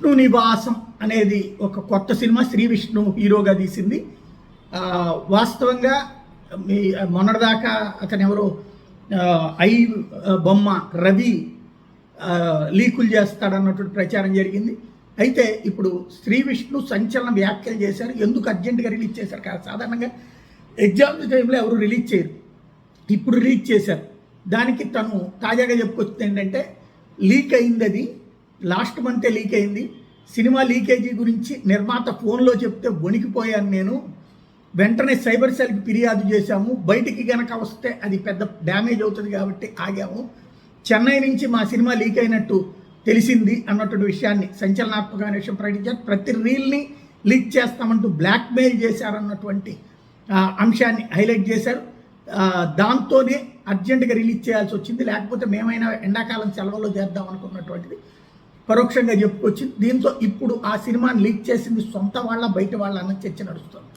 విష్ణు నివాసం అనేది ఒక కొత్త సినిమా శ్రీ విష్ణు హీరోగా తీసింది. వాస్తవంగా మొన్నటిదాకా అతను ఎవరో ఐ బొమ్మ రవి లీకులు చేస్తాడన్నటువంటి ప్రచారం జరిగింది. అయితే ఇప్పుడు శ్రీ విష్ణు సంచలన వ్యాఖ్యలు చేశారు. ఎందుకు అర్జెంటుగా రిలీజ్ చేశారు కాదు, సాధారణంగా ఎగ్జామ్స్ టైంలో ఎవరు రిలీజ్ చేయరు, ఇప్పుడు రిలీజ్ చేశారు. దానికి తను తాజాగా చెప్పుకొచ్చింది ఏంటంటే, లీక్ అయింది, అది లాస్ట్ మంతే లీక్ అయింది. సినిమా లీకేజీ గురించి నిర్మాత ఫోన్లో చెప్తే వణికిపోయాను నేను, వెంటనే సైబర్ సెల్కి ఫిర్యాదు చేశాము, బయటికి కనుక వస్తే అది పెద్ద డ్యామేజ్ అవుతుంది కాబట్టి ఆగాము. చెన్నై నుంచి మా సినిమా లీక్ అయినట్టు తెలిసింది అన్నటువంటి విషయాన్ని సంచలనాత్మకమైన విషయం ప్రకటించారు. ప్రతి రీల్ని లీక్ చేస్తామంటూ బ్లాక్మెయిల్ చేశారన్నటువంటి అంశాన్ని హైలైట్ చేశారు. దాంతోనే అర్జెంటుగా రిలీజ్ చేయాల్సి వచ్చింది, లేకపోతే మేమైనా ఎండాకాలం సెలవుల్లో చేద్దాం అనుకున్నటువంటిది పరోక్షంగా చెప్పుకొచ్చింది. దీంతో ఇప్పుడు ఆ సినిమాని లీక్ చేసింది సొంత వాళ్ళ బయట వాళ్ళ అన్న చర్చ నడుస్తుంది.